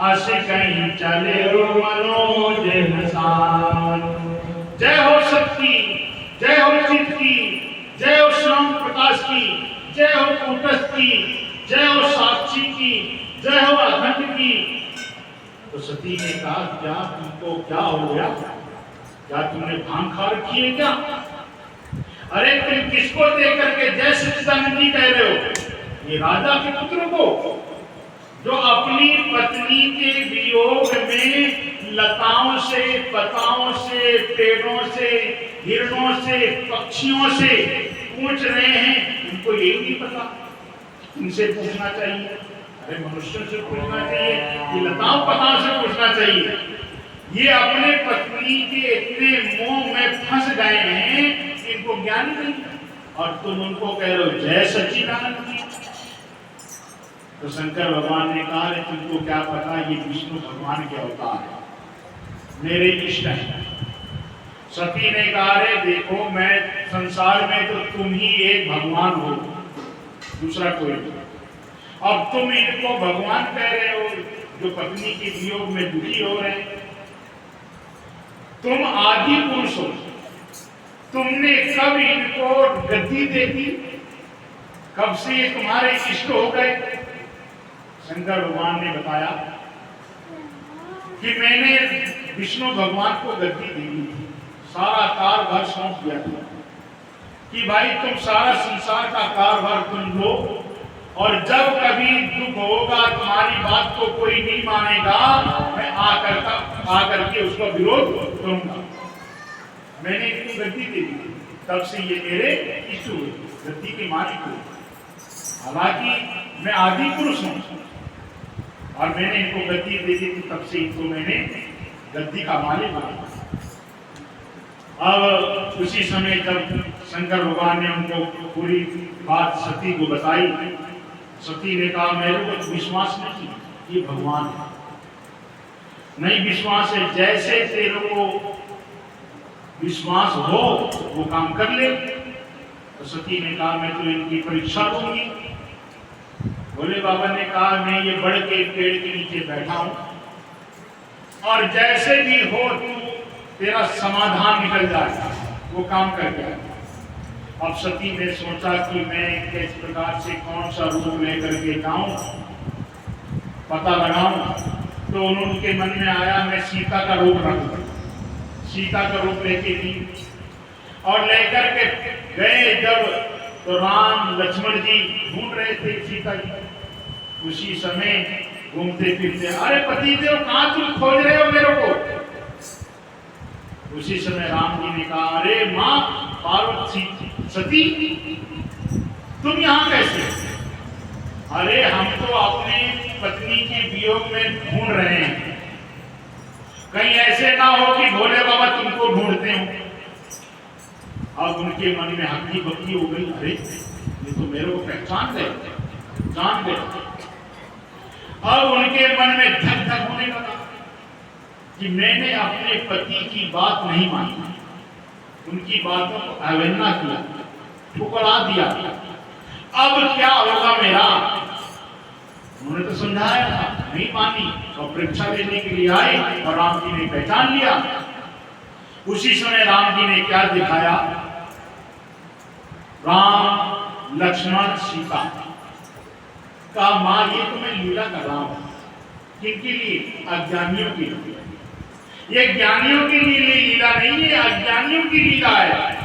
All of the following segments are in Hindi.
अस कहीं चले हो मनोज हसान। जय हो शक्ति, जय हो चित की, जय हो श्याम प्रकाश की, जय हो कूटस्थ की, जय हो साक्षी की, जय हो अखंड की। तो सती ने कहा क्या तुमको क्या हो गया, क्या तुमने भांग खा रखी है क्या? अरे तुम किसको देख करके जय सच्चिदानंद जी कह रहे हो? ये राजा के पुत्र को जो अपनी पत्नी के वियोग में लताओं से, पताओं से, पेड़ों से, हिरणों से, पक्षियों से पूछ रहे हैं, उनको ये नहीं पता, इनसे पूछना चाहिए। अरे मनुष्यों से पूछना चाहिए, ये लताओं पताओं से पूछना चाहिए। ये अपने पत्नी के इतने मोह में फंस गए हैं, इनको ज्ञान नहीं, और तुम उनको कह रहे हो जय सच्चिदानंद जी। तो शंकर भगवान ने कहा तुमको क्या पता, ये विष्णु भगवान के अवतार है, मेरे इष्ट हैं। सती ने कहा रे देखो, मैं संसार में तो तुम ही एक भगवान हो, दूसरा कोई नहीं। अब तुम इनको भगवान कह रहे हो जो पत्नी के वियोग में दुखी हो रहे हैं। तुम आदि पुरुष हो, तुमने कब इनको गति देखी, कब से ये तुम्हारे इष्ट हो गए? शंकर भगवान ने बताया कि मैंने विष्णु भगवान को गद्दी दी थी, सारा कारभार सौंप दिया था कि भाई तुम सारा संसार का कारभार तुम लो, और जब कभी दुख होगा, तुम्हारी बात को कोई नहीं मानेगा, मैं आकर के उसका विरोध करूंगा। मैंने इतनी गद्दी दे दी, तब से ये मेरे इष्ट हुए, गद्दी के मालिक हुए। हालांकि मैं आदि पुरुष हूं और मैंने इनको गद्दी दे दी थी, तब से इनको मैंने गद्दी का मालिक बना। अब उसी समय जब शंकर भगवान ने उनको पूरी बात सती को बताई, सती ने कहा मेरे को विश्वास नहीं, ये भगवान है, नहीं विश्वास है, जैसे तेरे को विश्वास हो वो काम कर ले। तो सती ने कहा मैं तो इनकी परीक्षा लूंगी। भोले बाबा ने कहा मैं ये बड़ के पेड़ के नीचे बैठा हूं, और जैसे भी हो तू तेरा समाधान निकल जाए, वो काम कर गया। अब सती ने सोचा कि मैं किस प्रकार से कौन सा रूप लेकर के जाऊं, पता लगाऊं। तो उनके मन में आया मैं सीता का रूप रखूं। सीता का रूप लेके दी और लेकर के गए जब, तो राम लक्ष्मण जी ढूंढ रहे थे सीता जी। उसी समय घूमते फिरते, अरे पतिदेव कहां तुम खोज रहे हो मेरे को? उसी समय राम जी ने कहा अरे मां पार्वती सती तुम यहां कैसे? अरे हम तो अपने पत्नी के वियोग में ढूंढ रहे हैं, कहीं ऐसे ना हो कि भोले बाबा तुमको ढूंढते हो। अब उनके मन में हक्की बक्की हो गई, अरे ये तो मेरे को पहचान गए, जान गए। अब उनके मन में धक धक होने लगा कि मैंने अपने पति की बात नहीं मानी, उनकी बातों को अवहेलना किया, ठुकरा दिया, अब क्या होगा मेरा? उन्होंने तो समझाया था, नहीं मानी, और परीक्षा लेने के लिए आए और राम जी ने पहचान लिया। उसी समय राम जी ने क्या दिखाया, राम लक्ष्मण सीता का मां ये तो मैं लीला कर रहा हूं, किनके लिए? अज्ञानियों के लिए। ये ज्ञानियों के लिए लीला नहीं है, अज्ञानियों की लीला है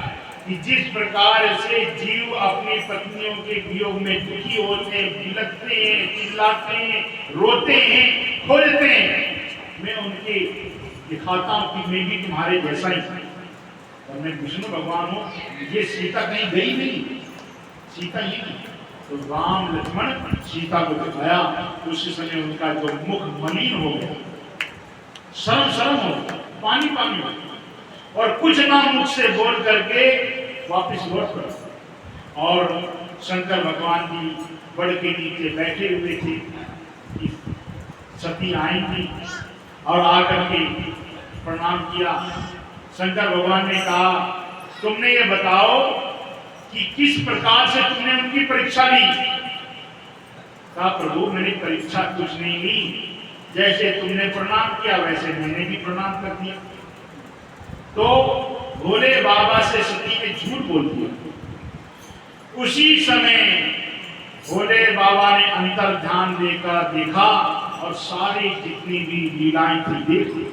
कि जिस प्रकार से जीव अपनी पत्नियों के वियोग में दुखी होते हैं, बिलखते हैं, चिल्लाते हैं, रोते हैं, खोजते हैं, मैं उनके दिखाता हूं कि मैं भी तुम्हारे जैसा ही हूं, और मैं विष्णु भगवान हूं। ये सीता कहीं गई नहीं, सीता ही नहीं। तो राम लक्ष्मण सीता को दिखाया, उस समय उनका जो मुख मलिन हो गया, शर्म शर्म हो गया, पानी पानी हो गया, और कुछ ना मुख से बोल करके वापस लौट पड़े। और शंकर भगवान जी बड़ के नीचे बैठे हुए थे, सती आएंगी और आकर के प्रणाम किया। शंकर भगवान ने कहा तुमने ये बताओ कि किस प्रकार से तुमने उनकी परीक्षा ली? कहा प्रभु मैंने परीक्षा कुछ नहीं ली, जैसे तुमने प्रणाम किया वैसे मैंने भी प्रणाम कर दिया। तो भोले बाबा से सती ने झूठ बोल दिया। उसी समय भोले बाबा ने अंतर ध्यान देकर देखा और सारी जितनी भी लीलाएं थी देख ली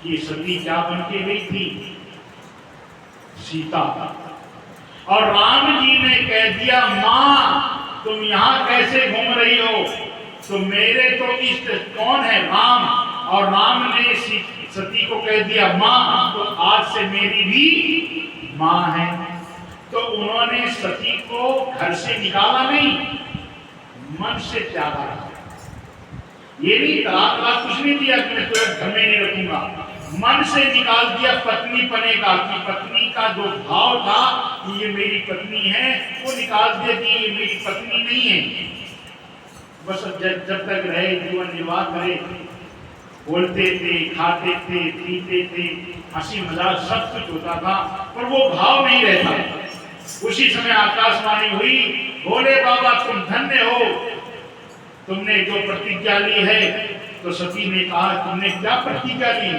कि सती क्या बन के गई थी, सीता। और राम जी ने कह दिया, मां तुम यहां कैसे घूम रही हो, तो मेरे तो इष्ट कौन है, राम। और राम ने सती को कह दिया, मां तो आज से मेरी भी मां है। तो उन्होंने सती को घर से निकाला नहीं, मन से त्यागा। ये नहीं तलाक कुछ नहीं दिया कि मैं तुम्हें घर में नहीं रखूंगा, मन से निकाल दिया पत्नी पने का, कि पत्नी का जो भाव था कि ये मेरी पत्नी है, वो निकाल दिया कि ये मेरी पत्नी नहीं है। बस जब तक रहे जीवन निर्वाह करे, बोलते थे, खाते थे, पीते थे, हंसी मजाक सब कुछ होता था, पर वो भाव नहीं रहता। उसी समय आकाशवाणी हुई, भोले बाबा तुम धन्य हो, तुमने जो प्रतिज्ञा ली है। तो सती ने कहा, तुमने क्या प्रतिज्ञा ली?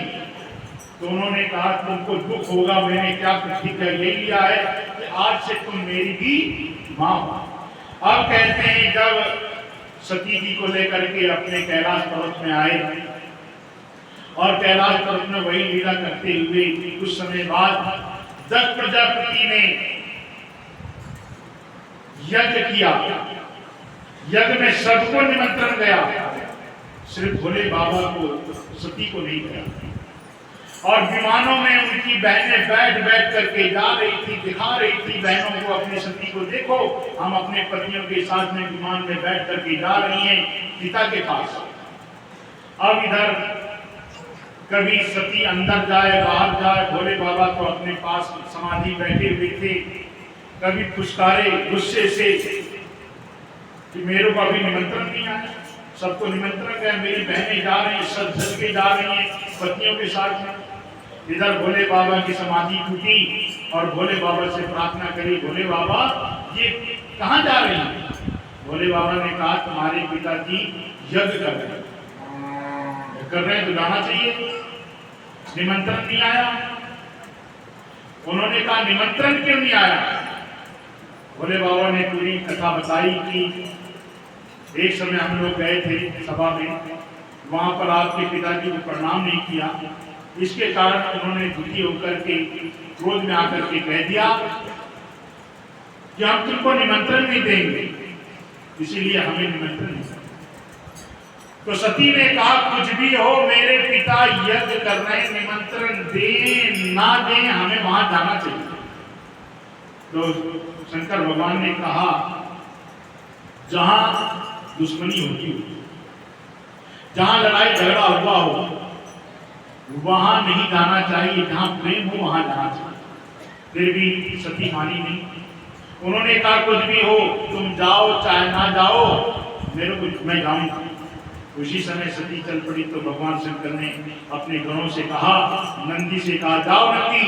तो उन्होंने कहा, तुमको दुख होगा, मैंने क्या प्रतिज्ञा यही लिया है कि आज से तुम मेरी भी मां हो। अब कहते हैं जब सती जी को लेकर के अपने कैलाश पर्वत में आए और कैलाश पर्वत में वही लीला करते हुए कुछ समय बाद दक्ष प्रजापति ने यज्ञ किया। यज्ञ में सबको निमंत्रण गया, सिर्फ भोले बाबा को, सती को नहीं गया। और विमानों में उनकी बहनें बैठ बैठ करके जा रही थी, दिखा रही थी बहनों को, अपनी सती को देखो, हम अपने पतियों के साथ में विमान में बैठ करके जा रही हैं पिता के पास। अब इधर कभी सती अंदर जाए बाहर जाए, भोले बाबा तो अपने पास समाधि बैठे हुए थे, कभी फुसकारे गुस्से से कि मेरे को अभी निमंत्रण नहीं आया, सबको निमंत्रण गया, मेरी बहनें जा रही हैं, सब सज के जा रही हैं पत्नियों के साथ में। इधर भोले बाबा की समाधि टूटी और भोले बाबा से प्रार्थना करी, भोले बाबा ये कहाँ जा रही हैं? भोले बाबा ने कहा, तुम्हारे पिताजी यज्ञ कर रहे हैं तो जाना चाहिए, निमंत्रण नहीं आया। उन्होंने कहा, निमंत्रण क्यों नहीं आया? भोले बाबा ने पूरी कथा बताई कि एक समय हम लोग गए थे सभा में, वहां पर आपके पिताजी को प्रणाम नहीं किया, इसके कारण उन्होंने दुखी होकर के क्रोध में आकर के कह दिया कि हम तुमको निमंत्रण नहीं देंगे, इसीलिए हमें निमंत्रण नहीं। तो सती ने कहा, कुछ भी हो, मेरे पिता यज्ञ कर रहे हैं, निमंत्रण दे ना दे हमें वहां जाना चाहिए। तो शंकर भगवान ने कहा, जहां दुश्मनी होती हो, जहां लड़ाई झगड़ा हुआ हो, वहां नहीं जाना चाहिए, जहां प्रेम हो वहां जाना चाहिए। फिर भी सती मानी नहीं। उन्होंने कहा, कुछ भी हो, तुम जाओ चाहे ना जाओ, मेरे को मैं जाऊंगा। उसी समय सती चल पड़ी। तो भगवान शंकर ने अपने गणों से कहा, नंदी से कहा, जाओ नंदी,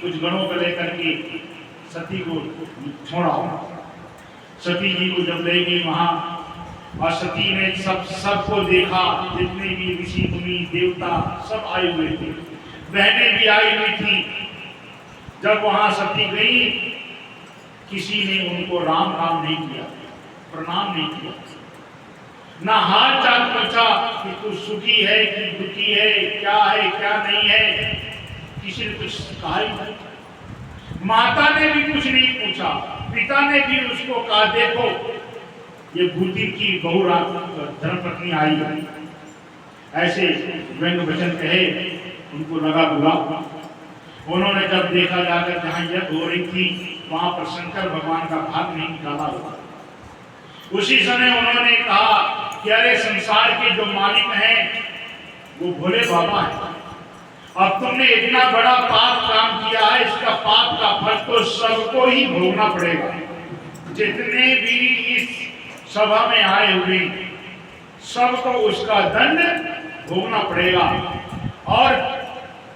कुछ गणों को लेकर के सती को छोड़ा। सती जी को जब ले गई वहां, और सती ने सबको देखा, जितने भी ऋषि मुनि देवता सब आए हुए थे, बहनें भी आई हुई थी। जब वहां सती गई, किसी ने उनको राम राम नहीं किया, प्रणाम नहीं किया, ना हाल चाल पूछा कि तू सुखी है कि दुखी है, क्या नहीं है, किसी ने कुछ कहा ही नहीं। माता ने भी कुछ नहीं पूछा, पिता ने भी उसको कहा, देखो ये भूति की बहुरा धर्मपत्नी आई है, ऐसे व्यंग वचन कहे, उनको लगा बुरा। उन्होंने जब देखा जाकर जहां यज्ञ हो रही थी, वहां पर शंकर भगवान का भाग नहीं निकाला हुआ। उसी समय उन्होंने कहा कि अरे संसार के जो मालिक हैं वो भोले बाबा हैं, अब तुमने इतना बड़ा पाप काम किया है, इसका पाप का फल तो सबको ही भोगना पड़ेगा। जितने भी इस सभा में आए हुए सबको उसका दंड भोगना पड़ेगा। और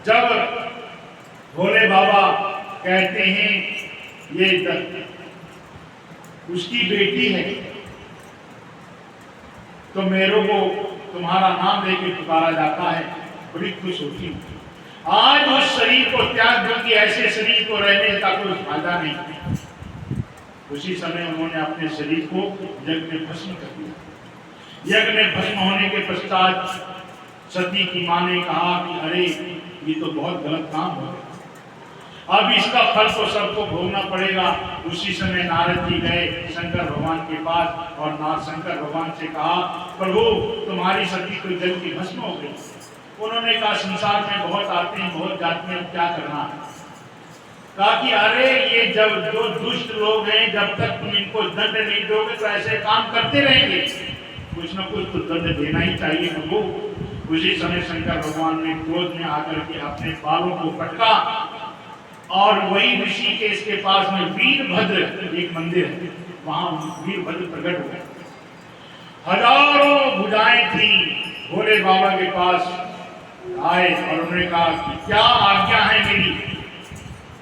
जब भोले बाबा कहते हैं ये उसकी बेटी है, तो मेरे को तुम्हारा नाम लेके पुकारा जाता है, बड़ी खुश होती हूँ। आज उस शरीर को त्याग दो कि ऐसे शरीर को रहने का कोई फायदा नहीं। उसी समय उन्होंने अपने शरीर को यज्ञ में भस्म कर दिया। यज्ञ में भस्म होने के पश्चात सती की मां ने कहा कि अरे ये तो बहुत गलत काम हो गया, अब इसका फल तो सबको भोगना पड़ेगा। उसी समय नारद जी गए शंकर भगवान के पास और शंकर भगवान से कहा, प्रभु तुम्हारी सती तो जल की भस्म हो गई। उन्होंने कहा संसार में बहुत आते हैं, बहुत जाते हैं, क्या करना है। कहा कि अरे ये जब जो दुष्ट लोग हैं, जब तक तुम इनको दंड नहीं दोगे तो ऐसे काम करते रहेंगे, कुछ न कुछ तो दंड देना ही चाहिए प्रभु। उसी समय शंकर भगवान ने क्रोध में आकर के अपने बालों को पटका और वही ऋषिकेश के पास में वीरभद्र एक मंदिर है, वहां वीरभद्र प्रकट हुए। हजारों भुजाएं थी, भोले बाबा के पास आए और उन्होंने कहा कि क्या आज्ञा है मेरी।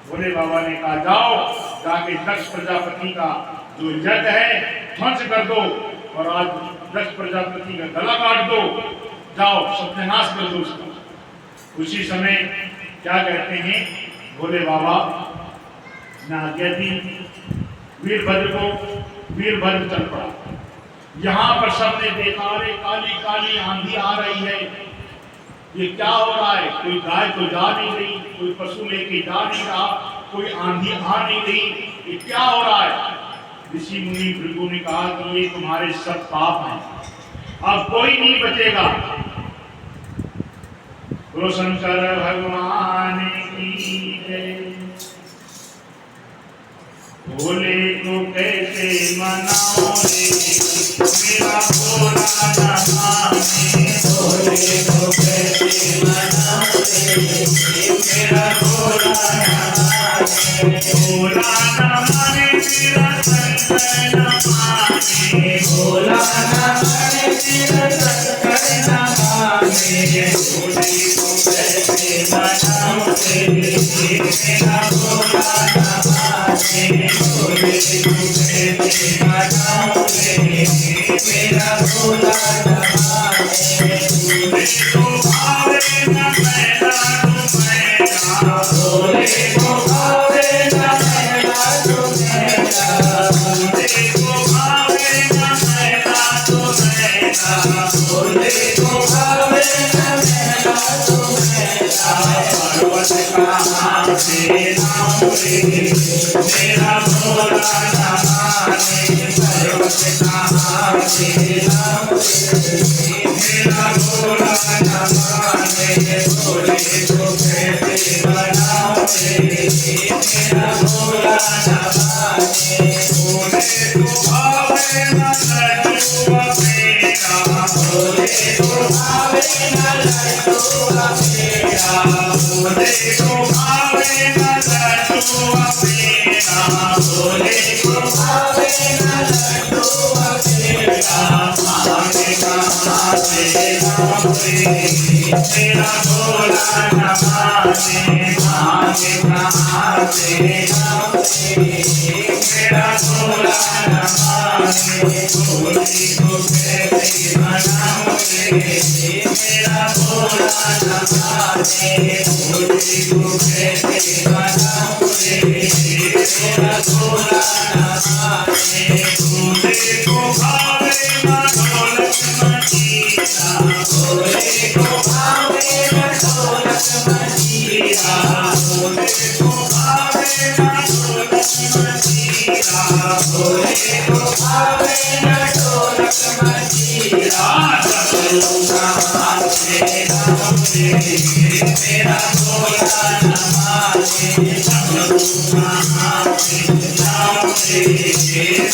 भोले बाबा ने कहा जाओ जाके दक्ष प्रजापति का जो यज्ञ है ध्वंस कर दो और आज दक्ष प्रजापति का गला काट दो, जाओ सत्यानाश कर दो उसका। उसी समय क्या कहते हैं भोले बाबा ने आज्ञा दी वीरभद्र को, वीरभद्र चल पड़ा। यहाँ पर सबने देखा अरे काली काली आंधी आ रही है, ये क्या हो रहा है। कोई गाय तो जा नहीं रही, कोई पशु लेके जा नहीं रहा, कोई आंधी आ नहीं रही, ये क्या हो रहा है। ऋषि मुनि भृगु ने कहा कि ये तुम्हारे सब पाप हैं, अब कोई नहीं बचेगा। गुरु शंकर भगवान की जय। भोले को कैसे मनाओ रे मेरा भोला न माने, भोले को कैसे मनाओ रे मेरा भोला न माने, भोला न माने मेरा शंकर न माने, भोला न माने मेरा शंकर न माने। भोले को कैसे मनाओ रे मेरा भोला न माने, भोले को कैसे मनाओ रे मेरा भोला न माने। भोले को भावे न मैला तो मैला, भोले को भावे न मैला तो मैला, भोले को भावे न मैला तो मैला, भोले को भावे न मैला तो मैला। पर्वत कहाँ से लाऊं रे मेरा भोला न माने, पर्वत कहाँ से लाऊं रे मेरा भोला न माने। भोले को कैसे मनाओ रे मेरा भोला न माने। भोले को भावे न लड्डू मेरा, भोले को भावे न लड्डू मेरा, भोले को भावे न लड्डू मेरा, भोले को भावे न लड्डू मेरा। मांगे कहाँ से लाऊं रे मेरा भोला न माने, मांगे कहाँ से लाऊं रे मेरा भोला न माने। भोले को कैसे मनाओ रे मेरा भोला न माने, भोले को कैसे मनाओ रे मेरा भोला न माने। भोले को भावे न दौलत मदीना, भोले को भावे न दौलत मदीना, भोले को भावे न दौलत मदीना, भोले को भावे न दौलत मदीना। कहाँ से लाऊं रे मेरा भोला न माने, कहाँ से लाऊं रे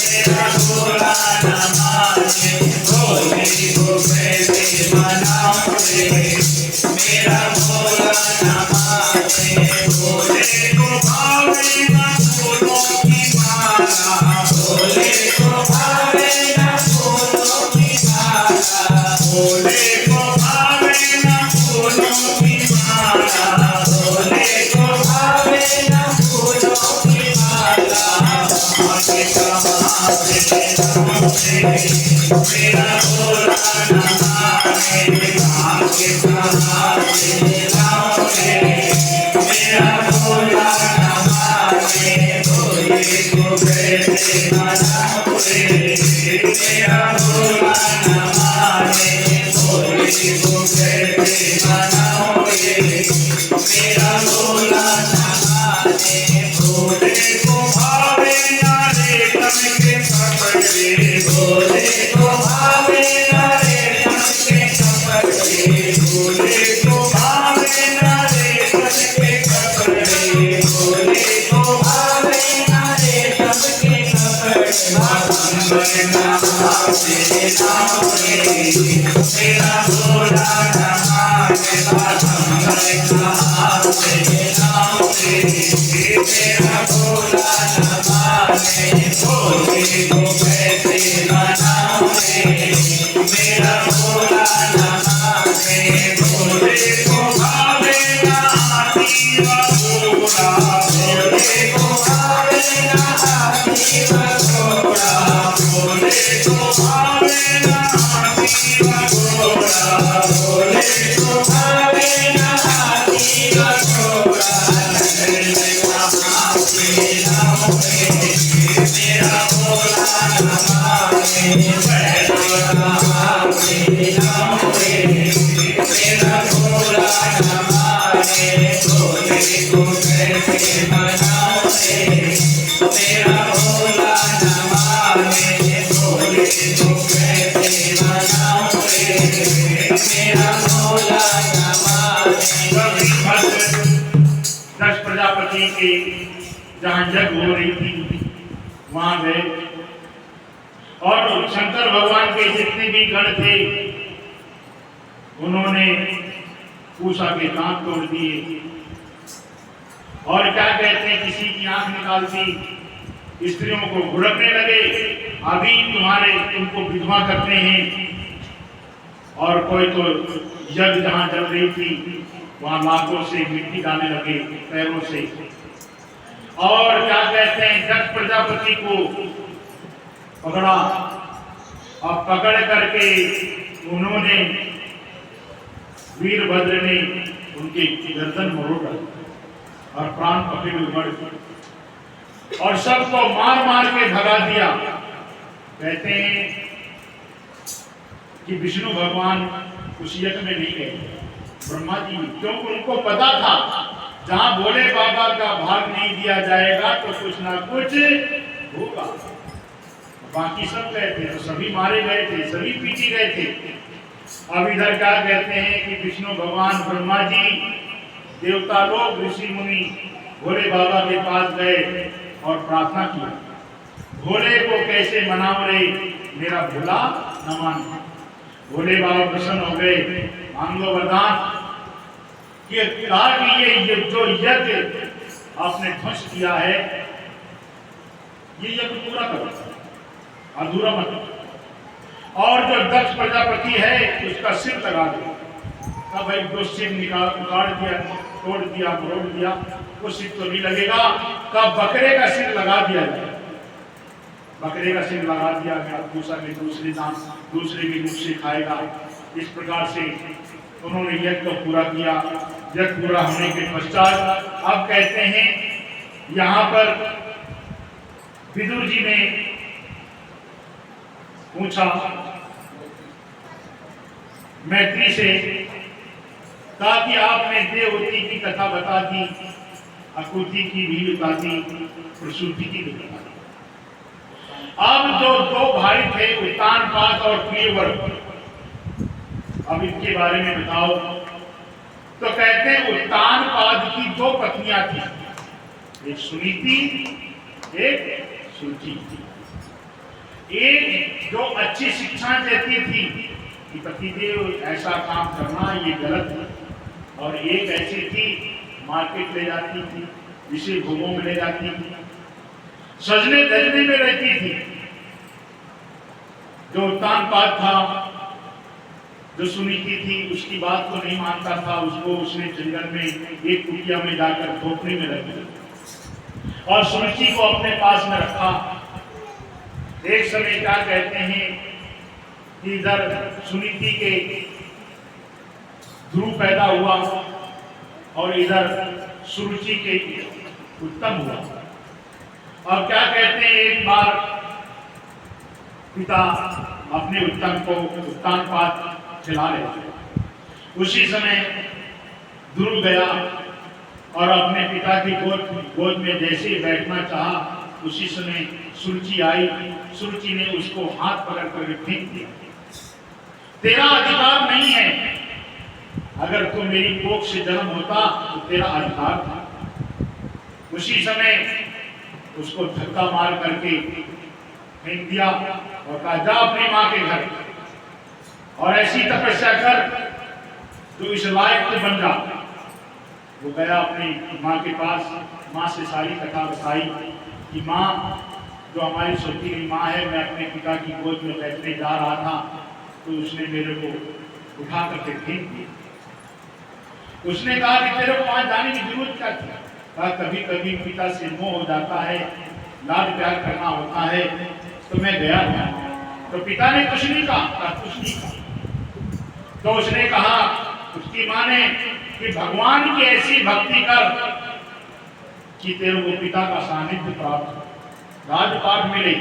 मेरा भोला न माने। भोले को कैसे मनाओ रे मेरा भोला न माने। भोले को भावे न फूलों की माला, भोले को भावे न फूलों की माला, भोले को भावे न फूलों की माला, भोले को भावे न फूलों की माला। मांगे कहाँ दक्ष प्रजापति के जहाँ यज्ञ हो रही थी वहां गए और शंकर भगवान के जितने भी गण थे उन्होंने पूषा के दांत तोड़ दिए और क्या कहते हैं किसी की आंख निकालती स्त्रियों को घुड़कने लगे, अभी तुमको विधवा करते हैं। और कोई तो यज्ञ जहां जल रही थी वहां लाखों से मिट्टी डालने लगे पैरों से। और क्या कहते हैं दक्ष प्रजापति को पकड़ा और पकड़ करके उन्होंने वीरभद्र ने उनके गर्दन मरोड़ और प्राण पकड़े उमड़ और सबको मार मार के भगा दिया। कहते हैं कि विष्णु भगवान उस यज्ञ में नहीं गए, ब्रह्मा जी, क्योंकि उनको पता था जहां भोले बाबा का भाग नहीं दिया जाएगा तो कुछ ना कुछ होगा। बाकी सब गए थे तो सभी मारे गए थे, सभी पीटी गए थे। अब इधर क्या कहते हैं कि विष्णु भगवान ब्रह्मा जी देवता लोग ऋषि मुनि भोले बाबा के पास गए और प्रार्थना की, भोले को कैसे मनाओ रे मेरा भोला न मान। भोले बाबा प्रसन्न हो गए, मांग लो वरदान कि ये जो यज्ञ आपने ध्वंस किया है ये यज्ञ पूरा करो, अधूरा मत करो। और जो दक्ष प्रजापति है उसका सिर लगा दो। तब भाई दो सिर उतार दिया, तोड़ दिया, मरोड़ दिया, वो सिर तो नहीं लगेगा। कब बकरे का सिर लगा दिया जाए, बकरे का सिर लगा दिया गया, दूसरा में दूसरे दांत दूसरे के मुख से खाएगा। इस प्रकार से उन्होंने यज्ञ को पूरा किया। यज्ञ पूरा होने के पश्चात अब कहते हैं यहाँ पर विदुर जी ने पूछा मैत्री से, कहा कि आपने देवहूति की कथा बता दी, आकुति की भी बता दी, प्रसूति की भी बता दी। अब जो दो भाई थे उत्तानपाद और प्रियव्रत, अब इनके बारे में बताओ। तो कहते हैं उत्तानपाद की दो पत्नियां थी, एक सुनीति एक सुरुचि। एक जो अच्छी शिक्षा देती थी कि पतिदेव ऐसा काम करना ये गलत है, और एक ऐसी थी मार्केट ले जाती थी, विषय भोगों में ले जाती थी, सजने धजने में रहती थी। जो उत्तानपाद था, जो सुनीति थी, उसकी बात को नहीं मानता था, उसको उसने जंगल में एक कुटिया में जाकर खोपड़ी में रख दिया और सुनीति को अपने पास में रखा। एक समय क्या कहते हैं कि इधर सुनीति के ध्रुव पैदा हुआ और इधर सुरुचि के उत्तम हुआ। और क्या कहते हैं, एक बार पिता अपने उत्तम को उत्तानपाद खिला रहे थे। उसी समय ध्रुव गया और अपने पिता की गोद में जैसे ही बैठना चाहा, उसी समय सुरुचि आई। सुरुचि ने उसको हाथ पकड़ कर फेंक दिया। तेरा अधिकार नहीं है, अगर तू मेरी कोख से जन्म होता तो तेरा अधिकार था। उसी समय उसको धक्का मार करके फेंक दिया और कहा, जा अपनी माँ के घर और ऐसी तपस्या कर जो इस लायक तो बन जा। वो गया अपनी माँ के पास, माँ से सारी कथा बताई कि माँ, जो हमारी सौतेली माँ है, मैं अपने पिता की गोद में बैठने जा रहा था तो उसने मेरे को उठा करके फेंक दिया। उसने कहा कि तेरे को वहां जाने की जरूरत क्या थी? कहा, कभी कभी पिता से मोह हो जाता है, लाड प्यार करना होता है, तो मैं गया था। तो पिता ने कुछ नहीं कहा, कुछ नहीं कहा। तो उसने कहा, उसकी माँ ने, कि भगवान की ऐसी भक्ति कर कि तेरे को पिता का सानिध्य प्राप्त, राजपाट मिले।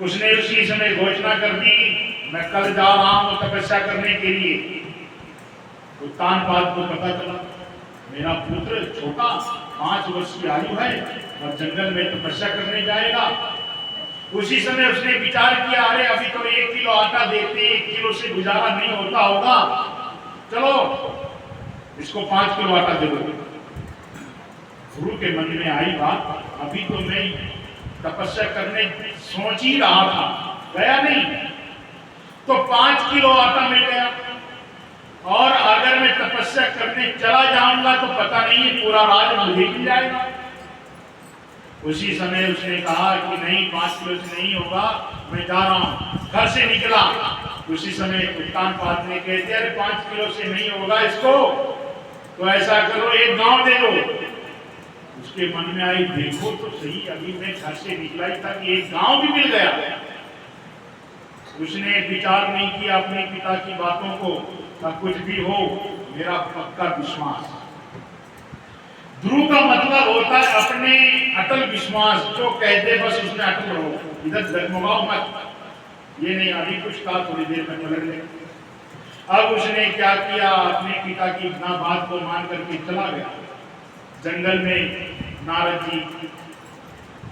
उसने उसी समय घोषणा कर दी, मैं कल जा रहा हूं तपस्या करने के लिए। उत्तानपाद को पता चला मेरा पुत्र छोटा 5 वर्ष की आयु है और जंगल में तपस्या करने जाएगा। उसी समय उसने विचार किया, अरे अभी तो 1 किलो आटा देते, 1 किलो से गुजारा नहीं होता होगा, चलो इसको 5 किलो आटा दे दो। गुरु के मन में आई बात, अभी तो मैं तपस्या करने सोच ही रहा था, गया नहीं, तो 5 किलो आटा मिल गया। और अगर मैं तपस्या करने चला जाऊंगा तो पता नहीं पूरा राज मुझे मिल जाएगा। उसी समय उसने कहा कि नहीं, 5 किलो से नहीं होगा, मैं जा रहा हूं। घर से निकला, उसी समय उत्तानपाद ने कह दिया, 5 किलो से नहीं होगा इसको, तो ऐसा करो, एक गांव दे दो। उसके मन में आई, देखो तो सही, अभी मैं घर से निकला ही था कि एक गांव भी मिल गया। उसने विचार नहीं किया अपने पिता की बातों को, कुछ भी हो मेरा पक्का विश्वास। ध्रुव का मतलब होता है अपने अटल विश्वास, जो कहते बस उसमें अटल रहो, इधर डगमगाओ मत, ये नहीं अभी कुछ कहा थोड़ी देर में पलट गए। अब उसने क्या किया, अपने पिता की ना बात को मान करके चला गया। जंगल में नारद जी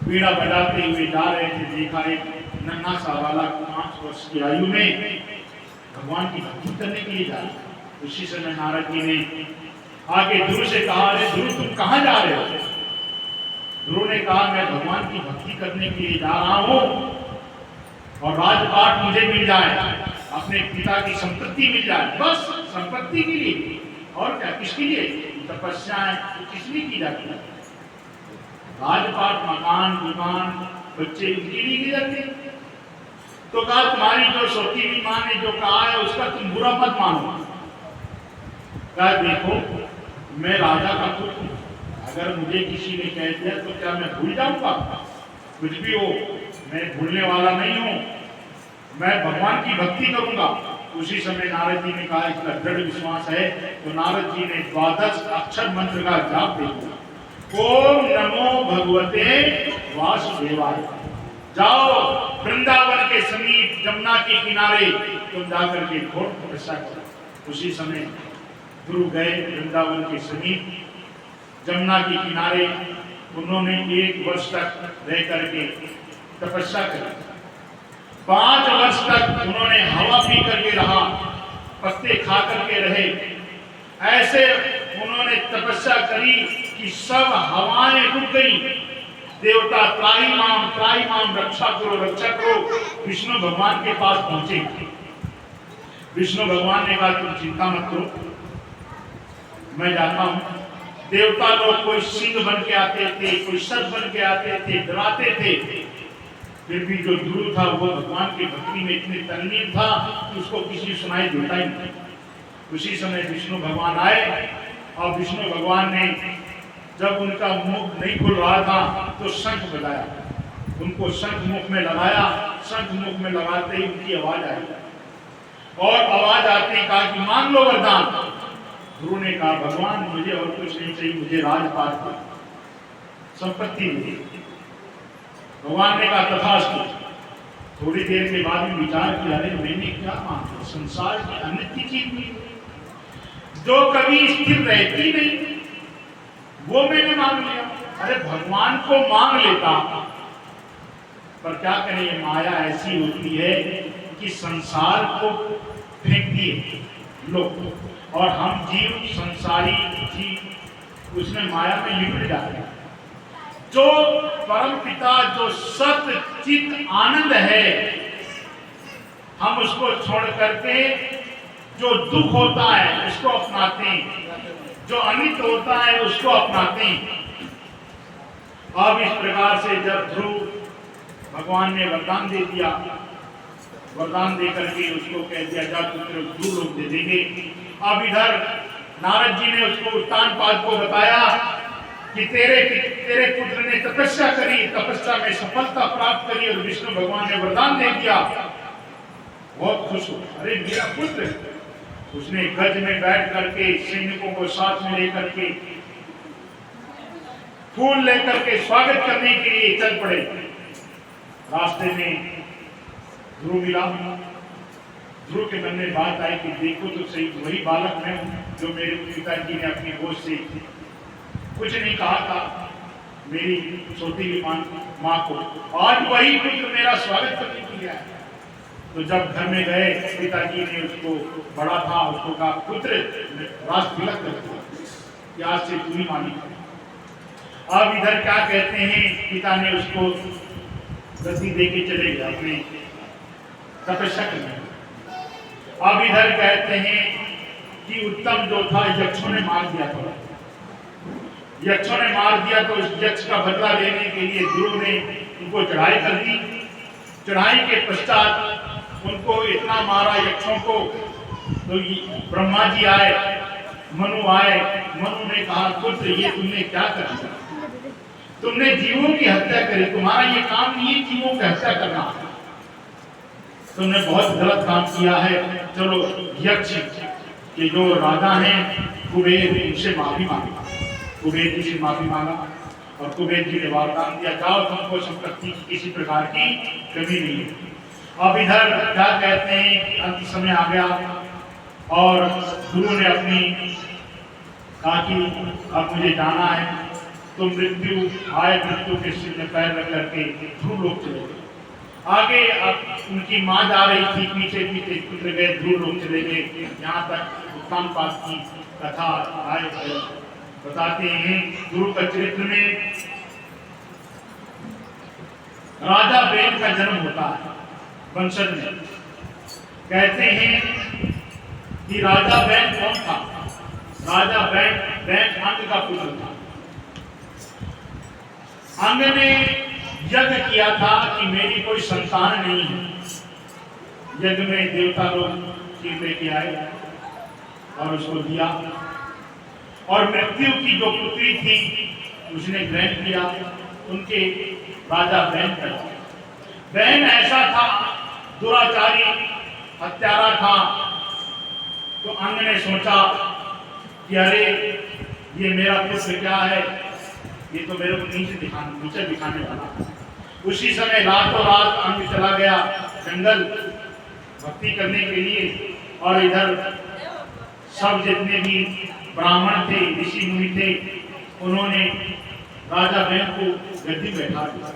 बीड़ा बजाते हुए जा रहे थे, देखा एक नन्हा सा वाला 5 वर्ष की आयु में भगवान की भक्ति करने के लिए जा रहा है। उसी समय नारद जी ने आके ध्रुव से कहा, अरे ध्रुव तुम कहाँ जा रहे हो? ध्रुव ने कहा, मैं भगवान की भक्ति करने के लिए जा रहा हूँ और राजपाट मुझे मिल जाए, अपने पिता की संपत्ति मिल जाए, बस संपत्ति के लिए। और क्या, किसके लिए? तपस्याएं किस लिए की जाती है? राजपाट, मकान, दुकान, बच्चे, इनके लिए की जाती है। तो कहा, तुम्हारी जो सौतेली माँ ने जो कहा है उसका तुम बुरा मत मानो। कहा, देखो मैं राजा का पुत्र, अगर मुझे किसी ने कह दिया तो क्या मैं भूल जाऊंगा? कुछ भी हो, मैं भूलने वाला नहीं हूं, मैं भगवान की भक्ति करूंगा। उसी समय नारद जी ने कहा, इसका दृढ़ विश्वास है। तो नारद जी ने 12 अक्षर मंत्र का जाप दे दिया, ओम नमो भगवते वासुदेवाय। जाओ वृंदावन के समीप जमुना के किनारे तुम जाकर के घोर तपस्या करो। उसी समय ध्रुव गए वृंदावन के समीप जमुना के किनारे। उन्होंने 1 वर्ष तक रह करके तपस्या करी। 5 वर्ष तक उन्होंने हवा पी करके रहा, पत्ते खा करके रहे। ऐसे उन्होंने तपस्या करी कि सब हवाएं रुक गई। देवता त्राही माम रक्षा करो विष्णु भगवान के पास पहुंचे। विष्णु भगवान ने कहा, तुम चिंता मत करो, मैं जाता हूं। देवता लोग कोई सिंह बन के आते थे, कोई सर्प बन के आते थे, डराते थे, फिर भी जो ध्रुव था वो भगवान की भक्ति में इतने तल्लीन था कि उसको किसी सुनाई देता ही नहीं। उसी समय विष्णु भगवान आए और विष्णु भगवान ने जब उनका मुख नहीं खुल रहा था तो शंख बजाया। उनको शंख मुख में लगाया। शंख मुख में लगाते ही उनकी आवाज आई और आवाज आते ही कहा कि मांग लो वरदान। ध्रुव ने कहा भगवान मुझे और कुछ नहीं चाहिए, मुझे राजपाट संपत्ति मिली। भगवान ने कहा तथास्तु। थोड़ी देर के बाद में विचार किया, अरे मैंने क्या मांगा, संसार की अन्य चीज मिली जो कभी स्थिर रहती नहीं, वो मैंने मांग लिया। अरे भगवान को मांग लेता, पर क्या करें, माया ऐसी होती है कि संसार को फेंकती है लोग, और हम जीव संसारी जीव उसमें माया में लिपट जाते हैं। जो परम पिता, जो सत्य चित आनंद है, हम उसको छोड़ करके जो दुख होता है उसको अपनाते हैं, जो अनित होता है उसको अपनाते हैं। अब इस प्रकार से जब ध्रुव भगवान ने वरदान दे दिया, वरदान दे करके उसको कह दिया जा तुझे दूर लोग दे देंगे। अब इधर नारद जी ने उसको उत्तानपाद को बताया कि तेरे पुत्र ने तपस्या करी, तपस्या में सफलता प्राप्त करी और विष्णु भगवान ने वरदान दे दिया। बहुत खुश हो, अरे मेरा पुत्र। उसने गज में बैठ करके सैनिकों को साथ में लेकर के फूल लेकर के स्वागत करने के लिए चल पड़े। रास्ते में ध्रुव मिला। ध्रुव के मन में बात आई कि देखो तो सही, वही बालक मैं हूं जो मेरे पिताजी ने अपनी गोद से कुछ नहीं कहा था मेरी छोटी माँ को, आज वही पुत्र मेरा स्वागत करने के लिए आया। तो जब घर में गए, पिताजी ने उसको बड़ा था, उसको कहा पुत्र राष्ट्र तिलक कर दिया, आज से तू ही मालिक है। अब इधर क्या कहते हैं, पिता ने उसको गद्दी दे के चले गए अपने तपस्या करने। अब इधर कहते हैं कि उत्तम जो था यक्षों ने मार दिया था, यक्षों ने मार दिया। तो इस यक्ष का बदला लेने के लिए ध्रुव ने उनको चढ़ाई कर दी। चढ़ाई के पश्चात उनको इतना मारा यक्षों को, तो ब्रह्मा जी आए, मनु आए। मनु ने कहा पुत्र ये तुमने क्या कर दिया, तुमने जीवों की हत्या करी, तुम्हारा ये काम नहीं है जीवों की हत्या करना, तुमने बहुत गलत काम किया है। चलो यक्ष के जो राजा हैं कुबेर, उनसे माफी मांगी। कुबेर जी से माफी मांगा और कुबेर जी ने वरदान दिया, जाओ तुमको संपत्ति की किसी प्रकार की कमी नहीं है। अब इधर क्या कहते हैं कि अंत समय आ गया और गुरु ने अपनी कहा कि अब मुझे जाना है। तो मृत्यु आए, मृत्यु के सिर में पैर रख करके ध्रुव लोग चले गए। आगे अब उनकी माँ जा रही थी, पीछे पीछे पुत्र गए, ध्रुव लोग चले गए। यहाँ तक उत्तानपाद की कथा आए बताते हैं। गुरु का चरित्र में राजा बैन का जन्म होता है वंशज में। कहते हैं कि राजा बैन कौन था? राजा बैन अंग का पुत्र था। अंग ने यज्ञ किया था कि मेरी कोई संतान नहीं है। यज्ञ में देवता लोग खीर लेके आए और उसको दिया, और मृत्यु की जो पुत्री थी उसने ग्रहण किया। उनके राजा बैन का, बैन ऐसा था दुराचारी, हत्यारा था। तो अंग ने सोचा कि अरे ये मेरा पुत्र क्या है, ये तो मेरे को नीचे दिखाने वाला। उसी समय रातों रात अंग चला गया जंगल भक्ति करने के लिए, और इधर सब जितने भी ब्राह्मण थे, ऋषि मुनि थे, उन्होंने राजा बैन को गद्दी बैठा दिया।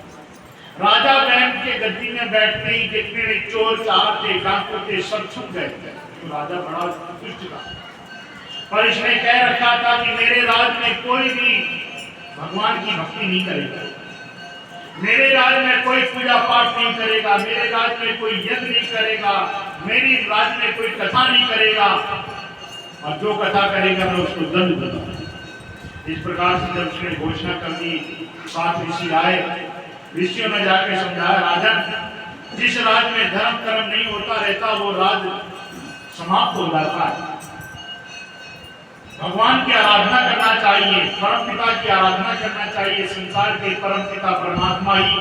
राजा बैन के गद्दी में बैठते ही जितने चोर चार थे, डाकू थे, सब छुप गए। तो राजा बड़ा दुष्ट था, पर इसने कह रखा था कि मेरे राज में कोई भी भगवान की भक्ति नहीं करेगा, मेरे राज में कोई पूजा पाठ नहीं करेगा, मेरे राज में कोई यज्ञ नहीं करेगा, मेरे राज में कोई कथा नहीं करेगा, और जो कथा करेगा मैं उसको दंड दूंगा। इस प्रकार से जब उसने घोषणा कर दी, 7 ऋषि आए। ऋषियों ने जाकर समझाया, राजन जिस राज में धर्म कर्म नहीं होता रहता वो राज समाप्त हो जाता है। भगवान की आराधना करना चाहिए, परम पिता की आराधना करना चाहिए। संसार के परम पिता परमात्मा ही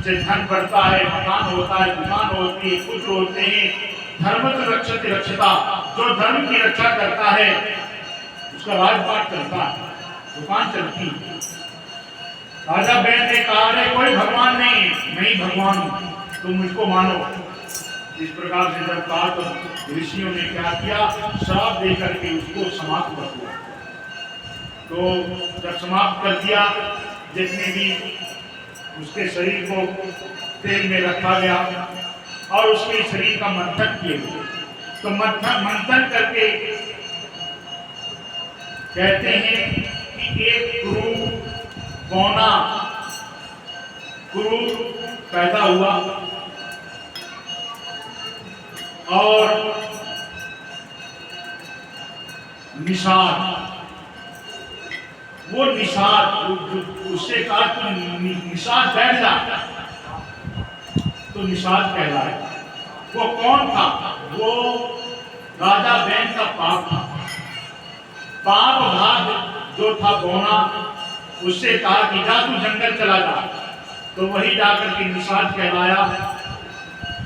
से धन बढ़ता है, मकान होता है, दुकान होती है, पुत्र होते हैं। धर्म रक्षति रक्षता, जो धर्म की रक्षा करता है उसका राजपाट चलता है, दुकान चलती है। राजा बैन ने कहा है कोई भगवान नहीं, नहीं भगवान तुम मुझको मानो। इस प्रकार से जब कहा तो ऋषियों ने क्या किया, श्राप देकर के उसको समाप्त कर दिया। तो जब समाप्त कर दिया, जितने भी उसके शरीर को तेल में रखा गया और उसके शरीर का मंथन किए गए, तो मंथन करके कहते हैं कि एक बौना कुरु पैदा हुआ और निषाद, वो निषाद उससे कहा तो निषाद बैठ जा, तो निषाद कहलाए। वो कौन था? वो राजा बैन का पाप था। पाप भाग जो था बौना, उससे कहा कि जा तू जंगल चला जा, तो वही जाकर के निषाद कहलाया।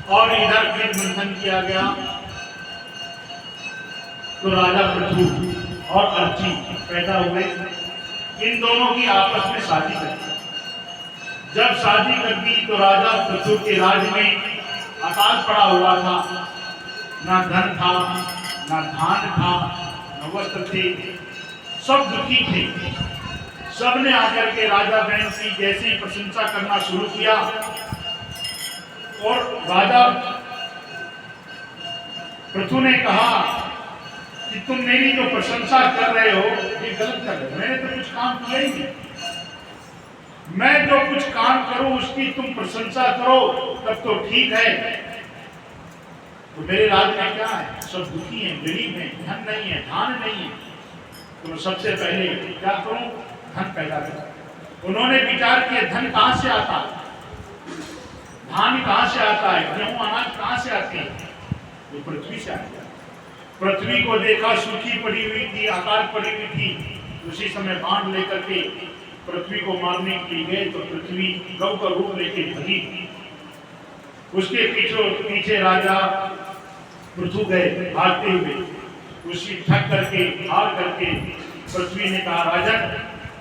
और इधर फिर मंथन किया गया तो राजा पृथु और अर्ची पैदा हुए। इन दोनों की आपस में शादी कर दी। जब शादी कर दी तो राजा पृथु के राज में अकाल पड़ा हुआ था, ना धन था, ना धान था, न वस्त्र थे, सब दुखी थे। सबने आकर के राजा बैन की जैसी प्रशंसा करना शुरू किया और राजा पृथु ने कहा कि तुम मेरी जो प्रशंसा कर रहे हो ये गलत कर रहे हो, मैंने तो कुछ काम किया ही नहीं। मैं जो कुछ काम करूं उसकी तुम प्रशंसा करो तब तो ठीक है। तो मेरे राज्य में क्या है, सब दुखी हैं, गरीब हैं, धन नहीं है, धान नहीं है, तो सबसे पहले क्या करूं, धन पैदा करो। उन्होंने विचार किया धन कहां से आता है, धान कहां से आता है, गेहूं अनाज कहां से आते हैं, ये पृथ्वी से आता है। पृथ्वी को देखा सूखी पड़ी हुई थी, आकार पड़ी हुई थी। उसी समय बाण लेकर के पृथ्वी को मारने के लिए गए तो पृथ्वी गौ का रूप लेके भगी। उसके पीछे राजा पृथु गए भागते हुए, उसी ठग करके हार करके पृथ्वी ने कहा राजन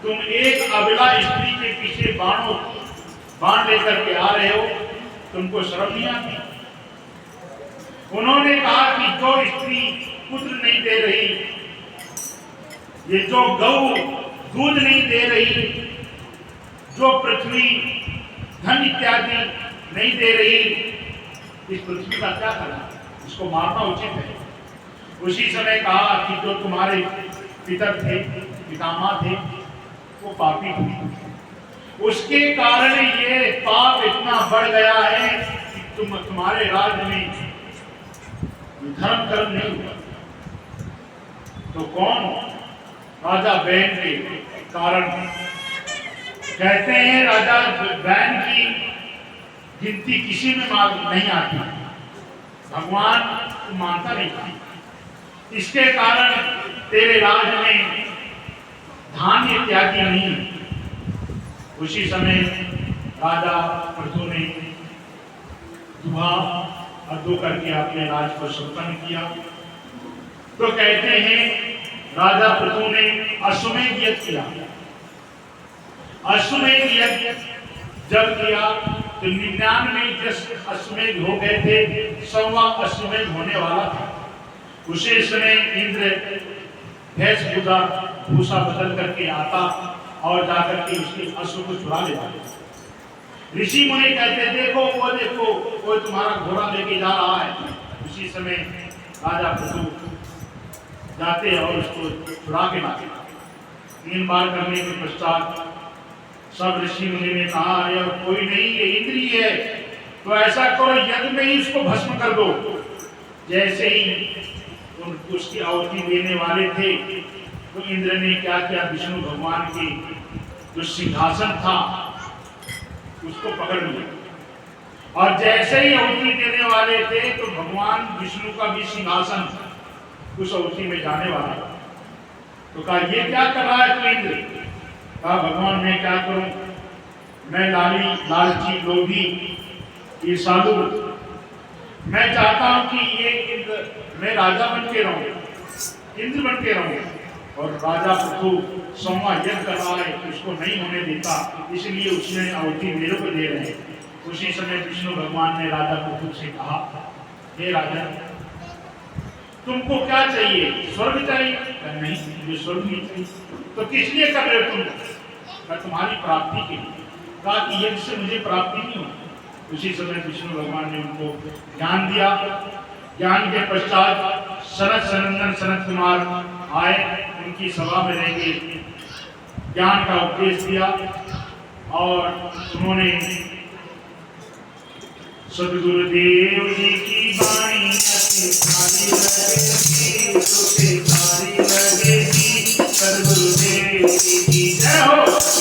तुम एक अबला स्त्री के पीछे बाण लेकर के आ रहे हो, तुमको शर्म नहीं आती? उन्होंने कहा कि जो स्त्री पुत्र नहीं दे रही, ये जो गौ दूध नहीं दे रही, जो पृथ्वी धन इत्यादि नहीं दे रही, इस पृथ्वी का क्या करना, इसको मारना उचित है। उसी समय कहा कि जो तुम्हारे पितर थे, पितामह थे, वो पापी थे, उसके कारण ये पाप इतना बढ़ गया है कि तुम्हारे राज्य में धर्म कर्म नहीं हुआ। तो कौन? राजा बैन के कारण। कहते हैं राजा बैन की गिनती किसी में नहीं आती, भगवान को मानता नहीं था। इसके कारण तेरे राज में धान इत्यादि नहीं। उसी समय राजा पृथु ने दुहा अद्दू करके अपने राज को संपन्न किया। तो कहते हैं राजा पृथु ने अश्वमेध यज्ञ किया। अश्वमेध यज्ञ जब किया तो 99 अश्वमेध हो गए थे, 100वां अश्वमेध होने वाला था। उसी समय इंद्र भूसा बदल करके आता और जाकर के उसके अश्व को चुरा ले जाते। ऋषि मुनि कहते देखो कोई तुम्हारा घोड़ा लेके जा रहा है। उसी समय राजा पृथु जाते और उसको छुड़ा के लाते। 3 बार करने के पश्चात सब ऋषि मुनि ने कहा अरे कोई नहीं, ये इंद्र ही है, तो ऐसा करो यज्ञ में ही उसको भस्म कर दो। जैसे ही उसकी आहुति देने वाले थे तो इंद्र ने क्या किया, विष्णु भगवान के जो सिंहासन था उसको पकड़ लिया। और जैसे ही आहुति देने वाले थे तो भगवान विष्णु का भी सिंहासन उस आहुति में जाने वाला था। तो कहा ये क्या कर रहा है तू इंद्र? कहा भगवान मैं क्या करूं, मैं लालची लोभी ईर्ष्यालु, मैं चाहता हूं कि ये इंद्र मैं राजा बन के रहूं, इंद्र बन के रहूं, और राजा पृथु संवाद यज्ञ कर रहा है, उसको नहीं होने देता, इसलिए उसने आहुति मेरे को दे रहे हैं। उसी समय विष्णु भगवान ने राजा पृथु से कहा, हे राजा तुमको क्या चाहिए, स्वर्ग चाहिए? नहीं, मुझे स्वर्ग नहीं चाहिए। तो किस लिए कर रहे हो तुम? तुम्हारी प्राप्ति के लिए। कहा कि यज्ञ से मुझे प्राप्ति नहीं होती। उसी समय विष्णु भगवान ने उनको ज्ञान दिया। ज्ञान के पश्चात सनत सनंदन सनत कुमार आए, उनकी सभा में रहेंगे, ज्ञान का उपदेश दिया और उन्होंने सदगुरुदेव जी की वाणी अति प्यारी लगेगी, तुझे प्यारी लगेगी, सदगुरुदेव जी की जय हो।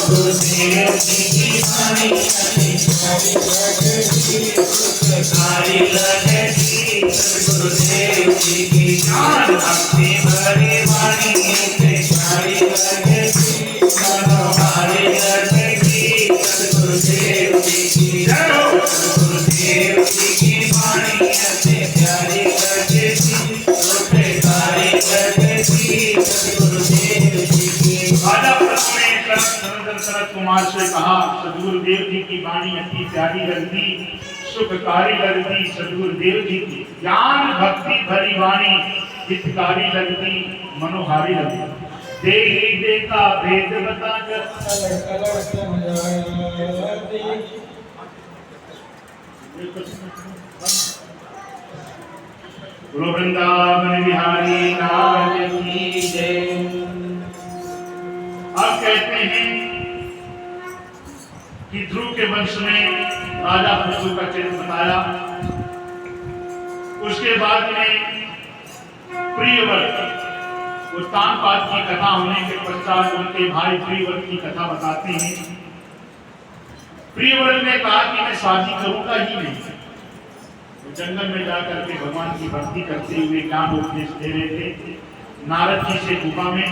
गुरुदेव जी की वाणी अति प्यारी लगेगी, तुझे प्यारी लगेगी, सदगुरुदेव जी की ज्ञान भक्ति भरी वाणी अति प्यारी लगेगी, मनोहारी लगेगी, सदगुरुदेव जी की जय हो। गुरुदेव जी की वाणी अति प्यारी लगेगी, तुझे प्यारी लगेगी, सदगुरुदेव जी की। राजा पृथु ने सनत कुमार से कहा, सदगुरुदेव जी की वाणी अति प्यारी लगती, सुखकारी लगती, सदगुरुदेव जी की ज्ञान भक्ति भरी वाणी हितकारी लगती, मनोहारी लगती। देही देखा भेद बताकर बोलो वृंदावन बिहारी लाल की जय। अब कहते हैं कि ध्रुव के वंश में राजा पृथु का चरित्र बताया। उसके बाद में प्रियव्रत, उत्तानपाद की कथा होने के पश्चात उनके भाई प्रियव्रत की कथा बताते हैं। प्रियव्रत ने कहा कि मैं शादी करूंगा ही नहीं। वो जंगल में जाकर के भगवान की भक्ति करते हुए ज्ञान उपदेश दे रहे थे नारद जी से गुफा में।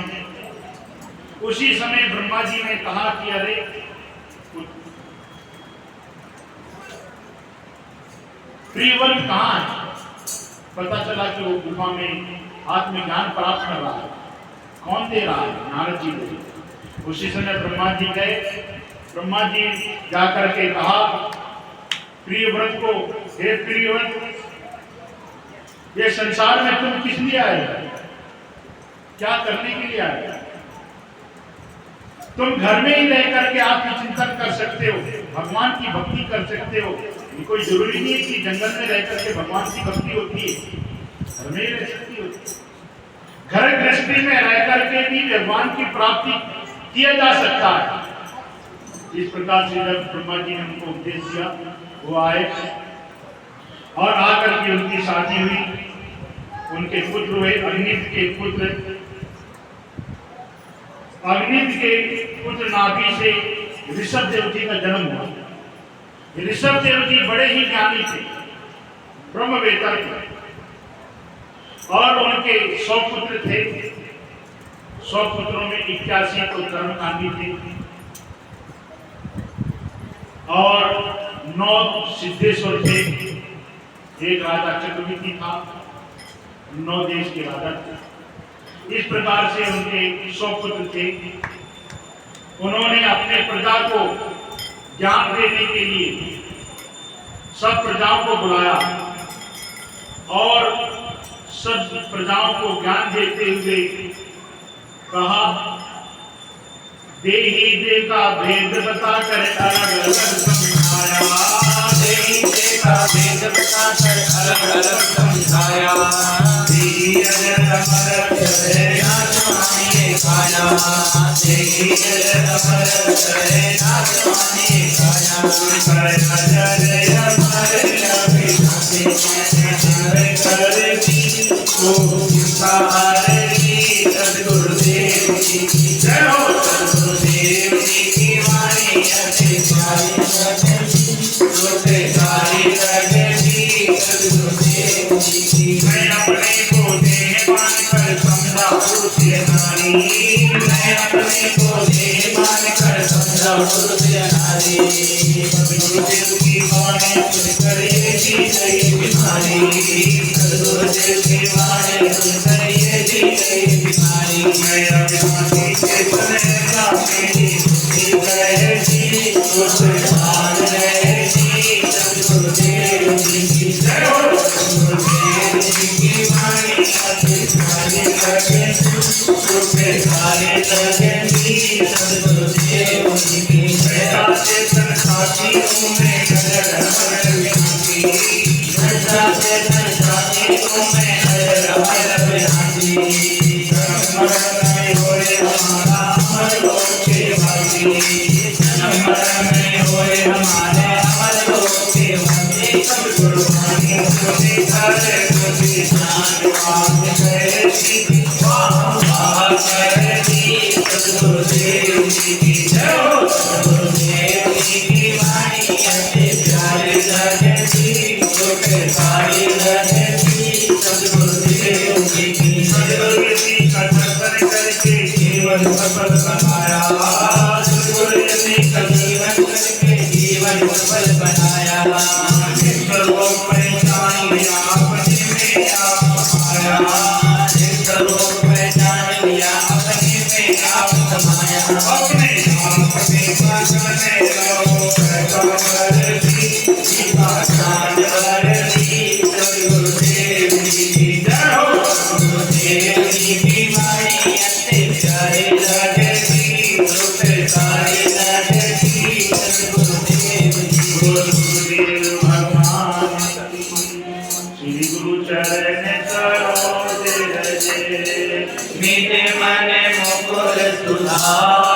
उसी समय ब्रह्मा जी ने कहा कि अरे प्रियव्रत कहाँ है? पता चला कि वो गुफा में आत्मज्ञान प्राप्त कर रहा है। कौन दे रहा है? नारद जी दे। उसी समय ब्रह्मा जी गए। ब्रह्मा जी जाकर के कहा प्रियव्रत को, हे प्रियव्रत ये संसार में तुम किस लिए आए, क्या करने के लिए आए? तुम घर में ही रह करके आपकी चिंतन कर सकते हो, भगवान की भक्ति कर सकते हो। कोई जरूरी नहीं है कि जंगल में रह करके भगवान की भक्ति होती है, घर में ही रह सकती होती है। घर गृहस्थी में रह करके भी भगवान की प्राप्ति किया जा सकता है। इस प्रकार से जब ब्रह्मा जी ने उनको उपदेश दिया, वो आए और आकर के उनकी शादी हुई। उनके पुत्र हुए अग्नित के पुत्र। अग्नित के पुत्र नाभि से ऋषभ देव जी का जन्म हुआ। ऋषभ देव जी बड़े ही ज्ञानी थे, ब्रह्मवेत्ता थे और उनके 100 पुत्र थे। 100 पुत्रों में 81 तो कर्मकांडी थे और 9 सिद्धेश्वर थे। एक राजा चक्रवर्ती था, 9 देश के राजा थे। इस प्रकार से उनके 100 पुत्र थे। उन्होंने अपने प्रजा को ज्ञान देने के लिए सब प्रजाओं को बुलाया और सब प्रजाओं को ज्ञान देते हुए कहा, देही देखा भेद बताकर अलग अलग समझाया। देही देखा भेद बताकर अलग अलग समझाया। देही अजर अमर करे नाथ मानिए खाया। देही अजर अमर करे नाथ मानिए खाया। कर अजर अमर अभिनाशी कर दी को सहारे सद्गुरुदेव जी की जय हो। सद्गुरुदेव जी की वाणी अति प्यारी लगेगी, तुझे प्यारी लगेगी, सद्गुरुदेव जी की। मैं अपने को देह मान कर समझा पुरुष या नारी, मैं अपने को देह मानकर समझा पुरुष या नारी। सद्गुरुदेव की वाणी सुनकर ये जी गई बीमारी, सद्गुरुदेव की वाणी सुनकर ये जी गई बीमारी। मैं अविनाशी के चलेगा मेरी बुद्धि कहेगी, उस ध्यान रहेगी सद्गुरुदेव जी की जय हो। सद्गुरुदेव जी की वाणी अति प्यारी लगेगी, रूपे प्यारी लगेगी सद्गुरुदेव जी की जय। चेतन साथी हूँ मैं नजर अमर विनाशी, चेतन साथी हूँ मैं नजर अमर विनाशी। मरण में होए हमारा अमर लोक के वासी, मरण में होए हमारे अमर लोक के वासी। सद्गुरु वाणी सुनी करे तुझी ज्ञान बात कहेगी, वाह वाह करेगी सद्गुरुदेव जी की जय हो। सद्गुरुदेव जी की वाणी अति प्यारी लगेगी, रूपे प्यारी लगेगी सद्गुरुदेव जी की। सद्गुरु जी का दर्शन करके जीवन सफल बनाया, सद्गुरु जी का जीवन करके जीवन सफल बनाया। सर्वों पहचान लिया अपने में आप समाया, सर्वों पहचान लिया अपने में आप समाया। अपने आप में पागल रहो पैगंबर जी, पाषाण वर्णी सद्गुरुदेव जी की जय हो। सद्गुरुदेव जी की वाणी अति प्यारी लगेगी, रूपे प्यारी लगेगी सद्गुरुदेव जी की। गुरुदेव भगवान श्री गुरु चरण सरोज रजे, मीठे मन मुकुर सुधार।